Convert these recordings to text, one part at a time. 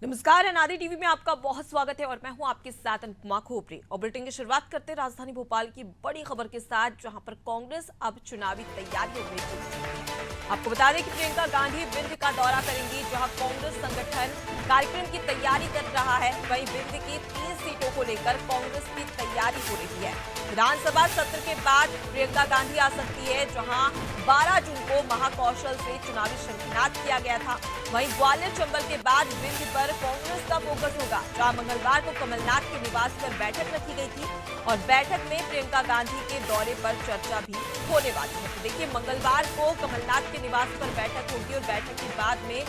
नमस्कार, अनादि टीवी में आपका बहुत स्वागत है और मैं हूं आपके साथ अनुपमा खोपरी। और बुलेटिन की शुरुआत करते हैं राजधानी भोपाल की बड़ी खबर के साथ, जहां पर कांग्रेस अब चुनावी तैयारियों में जुट चुकी है। आपको बता दें कि प्रियंका गांधी विंध्य का दौरा करेंगी, जहां कांग्रेस संगठन कार्यक्रम की तैयारी कर रहा है। वहीं विंध्य की 3 सीटों को लेकर कांग्रेस की तैयारी हो रही है। विधानसभा सत्र के बाद प्रियंका गांधी आ सकती है, जहां 12 जून को महाकौशल से चुनावी शंखनाद किया गया था। वहीं ग्वालियर चंबल के बाद विंध्य पर कांग्रेस का फोकस होगा, जहां मंगलवार को कमलनाथ के निवास पर बैठक रखी गई थी और बैठक में प्रियंका गांधी के दौरे पर चर्चा भी होने वाली है। तो देखिए, मंगलवार को कमलनाथ के निवास पर बैठक होगी और बैठक के बाद में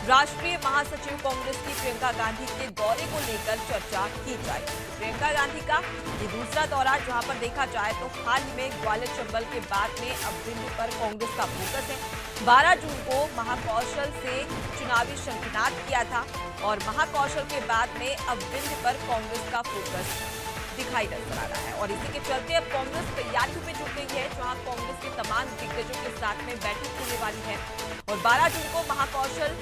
राष्ट्रीय महासचिव कांग्रेस की प्रियंका गांधी के दौरे को लेकर चर्चा की जाएगी। प्रियंका गांधी का ये दूसरा दौरा, जहां पर देखा जाए तो हाल ही में ग्वालियर चंबल के बाद में अब विंध्य पर कांग्रेस का फोकस है। 12 जून को महाकौशल से चुनावी शंखनाद किया था और महाकौशल के बाद में अब विंध्य पर कांग्रेस का फोकस दिखाई नजर आ रहा है। और इसी के चलते अब कांग्रेस तैयारियों में जुट गई है, जहां कांग्रेस के तमाम दिग्गजों के साथ में बैठक होने वाली है। और 12 जून को महाकौशल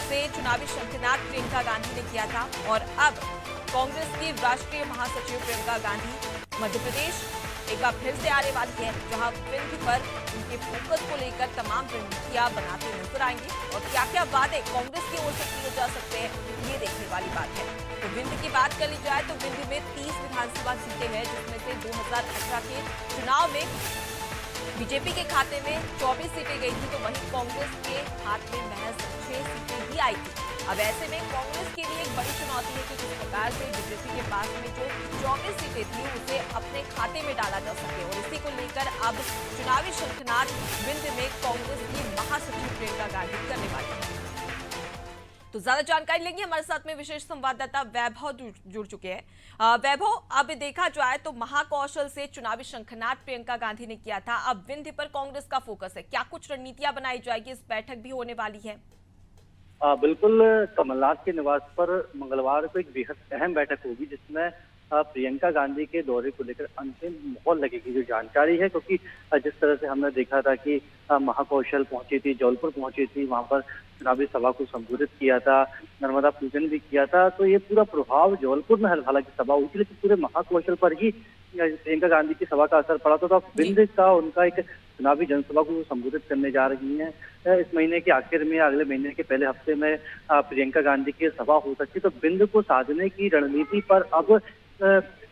से चुनावी शंखनाद प्रियंका गांधी ने किया था और अब कांग्रेस की राष्ट्रीय महासचिव प्रियंका गांधी मध्य प्रदेश एक बार फिर से आने वाली है, जहां विंध्य पर उनके फोकस को लेकर तमाम रणनीतियां बनाते नजर आएंगे। और क्या क्या वादे कांग्रेस की ओर से किए जा सकते हैं, ये देखने वाली बात है। तो विंध्य की बात कर ली जाए तो विंध्य में 30 विधानसभा सीटें हैं, जिसमें से 2018 के चुनाव में बीजेपी के खाते में 24 सीटें गई थी, तो वहीं कांग्रेस के हाथ में महज 6 सीटें ही आई थी। अब ऐसे में कांग्रेस के लिए एक बड़ी चुनौती है कि किस प्रकार से बीजेपी के पास में जो 24 सीटें थी उसे अपने खाते में डाला जा सके। और इसी को लेकर अब चुनावी शंखनाद विंध्य में कांग्रेस की महासचिव प्रियंका गांधी करने वाली है। तो ज्यादा जानकारी लेंगे, हमारे साथ में विशेष संवाददाता वैभव जुड़ चुके हैं। वैभव, अब देखा जाए तो महाकौशल से चुनावी शंखनाद प्रियंका गांधी ने किया था, अब विंध्य पर कांग्रेस का फोकस है। क्या कुछ रणनीतियां बनाई जाएगी, इस बैठक भी होने वाली है? बिल्कुल। कमलनाथ के निवास पर मंगलवार को एक बेहद अहम बैठक होगी, जिसमें प्रियंका गांधी के दौरे को लेकर अंतिम मोहर लगेगी। जो जानकारी है, क्योंकि जिस तरह से हमने देखा था कि महाकौशल पहुंची थी, जौलपुर पहुंची थी, वहां पर चुनावी सभा को संबोधित किया था, नर्मदा पूजन भी किया था, तो ये पूरा प्रभाव जौलपुर में हालांकि सभा हुई थी, लेकिन पूरे महाकौशल पर ही प्रियंका गांधी की सभा का असर पड़ा था। तो अब विंध्य का उनका एक चुनावी जनसभा को संबोधित करने जा रही हैं। इस महीने के आखिर में, अगले महीने के पहले हफ्ते में प्रियंका गांधी की सभा हो सकती है। तो विंध्य को साधने की रणनीति पर अब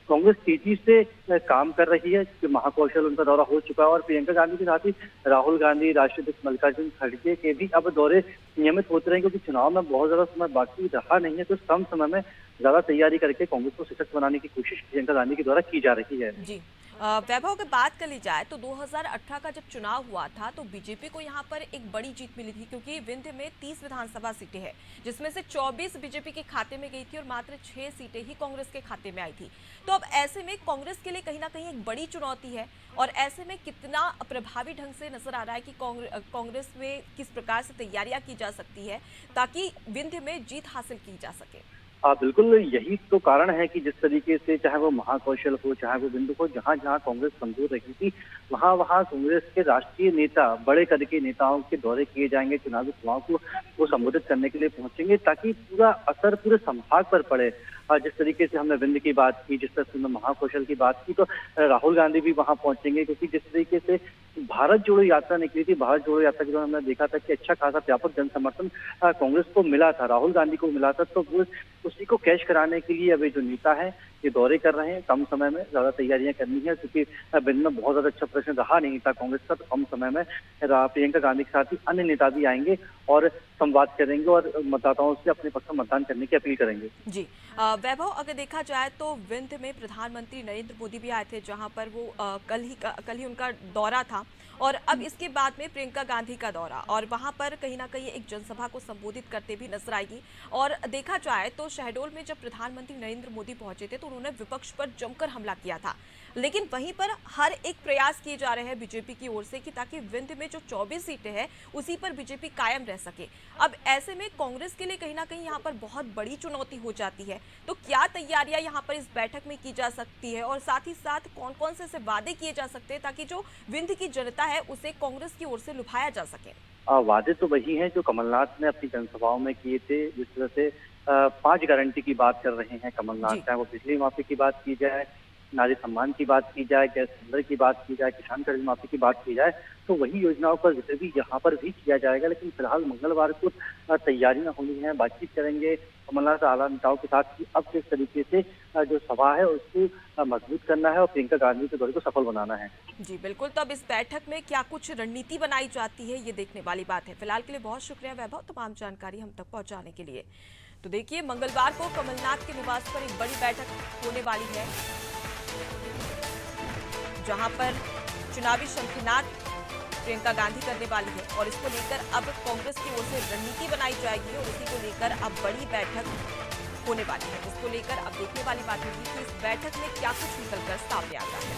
कांग्रेस तेजी से काम कर रही है, कि महाकौशल उनका दौरा हो चुका है और प्रियंका गांधी के साथ ही राहुल गांधी, राष्ट्रीय अध्यक्ष मल्लिकार्जुन खड़गे के भी अब दौरे नियमित होते रहे, क्योंकि चुनाव में बहुत ज्यादा समय बाकी रहा नहीं है। तो कम समय में ज्यादा तैयारी करके कांग्रेस को सशक्त बनाने की कोशिश प्रियंका गांधी के द्वारा की जा रही है। जी, वैभव की बात कर ली जाए तो 2018 का जब चुनाव हुआ था तो बीजेपी को यहां पर एक बड़ी जीत मिली थी, क्योंकि विंध्य में 30 विधानसभा सीटें हैं, जिसमें से 24 बीजेपी के खाते में गई थी और मात्र 6 सीटें ही कांग्रेस के खाते में आई थी। तो अब ऐसे में कांग्रेस के लिए कहीं ना कहीं एक बड़ी चुनौती है और ऐसे में कितना प्रभावी ढंग से नजर आ रहा है कि कांग्रेस में किस प्रकार से तैयारियां की जा सकती है ताकि विंध्य में जीत हासिल की जा सके। बिल्कुल, यही तो कारण है कि जिस तरीके से चाहे वो महाकौशल हो, चाहे वो विंध्य हो, जहां जहां कांग्रेस कमजोर रही थी, वहां वहां कांग्रेस के राष्ट्रीय नेता, बड़े कद के नेताओं के दौरे किए जाएंगे, चुनावी सभाओं को वो संबोधित करने के लिए पहुंचेंगे, ताकि पूरा असर पूरे संभाग पर पड़े। जिस तरीके से हमने विंध्य की बात की, जिस तरह से हमने महाकौशल की बात की, तो राहुल गांधी भी वहां पहुंचेंगे, क्योंकि जिस तरीके से भारत जोड़ो यात्रा निकली थी, भारत जोड़ो यात्रा के दौरान हमने देखा था कि अच्छा खासा व्यापक जन समर्थन कांग्रेस को मिला था, राहुल गांधी को मिला था। तो वो उसी को कैश कराने के लिए अभी जो नेता है ये दौरे कर रहे हैं। कम समय में ज्यादा तैयारियां करनी है, क्योंकि विंध्य में बहुत ज्यादा अच्छा प्रश्न रहा नहीं था कांग्रेस का। तो कम समय में प्रियंका गांधी के साथ ही अन्य नेता भी आएंगे और संवाद करेंगे और मतदाताओं से अपने पक्ष में मतदान करने की अपील करेंगे। जी, वैभव, अगर देखा जाए तो विंध्य में प्रधानमंत्री नरेंद्र मोदी भी आए थे, जहां पर वो कल ही उनका दौरा था और अब इसके बाद में प्रियंका गांधी का दौरा, और वहां पर कहीं ना कहीं एक जनसभा को संबोधित करते भी नजर आएगी। और देखा जाए तो शहडोल में जब प्रधानमंत्री नरेंद्र मोदी पहुंचे थे तो उन्होंने विपक्ष पर जमकर हमला किया था, लेकिन वहीं पर हर एक प्रयास किए जा रहे हैं बीजेपी की ओर से कि ताकि विंध्य में जो 24 सीटें हैं उसी पर बीजेपी कायम रह सके। अब ऐसे में कांग्रेस के लिए कहीं ना कहीं यहाँ पर बहुत बड़ी चुनौती हो जाती है, तो क्या तैयारियां यहाँ पर इस बैठक में की जा सकती है और साथ ही साथ कौन कौन से वादे किए जा सकते हैं ताकि जो विंध्य की जनता है उसे कांग्रेस की ओर से लुभाया जा सके? वादे तो वही हैं जो कमलनाथ ने अपनी जनसभाओं में किए थे। जिस तरह से 5 गारंटी की बात कर रहे हैं कमलनाथ, जी। चाहे वो बिजली माफी की बात की जाए, नारी सम्मान की बात की जाए, गैस सिलेंडर की बात की जाए, किसान कर्ज माफी की बात की जाए, तो वही योजनाओं का जिक्र भी यहाँ पर भी किया जाएगा। लेकिन फिलहाल मंगलवार को तैयारियां होनी है, बातचीत करेंगे कमलनाथ आला नेताओं के साथ कि अब किस तरीके से जो सभा है उसको मजबूत करना है और प्रियंका गांधी के दौरे को सफल बनाना है। जी बिल्कुल, तो अब इस बैठक में क्या कुछ रणनीति बनाई जाती है, ये देखने वाली बात है। फिलहाल के लिए बहुत शुक्रिया वैभव, तमाम जानकारी हम तक पहुंचाने के लिए। तो देखिए, मंगलवार को कमलनाथ के निवास पर एक बड़ी बैठक होने वाली है, जहां पर चुनावी शंखनाद प्रियंका गांधी करने वाली है और इसको लेकर अब कांग्रेस की ओर से रणनीति बनाई जाएगी और इसी को लेकर अब बड़ी बैठक होने वाली है, जिसको लेकर अब देखने वाली बात होगी कि इस बैठक में क्या कुछ निकलकर सामने आता है।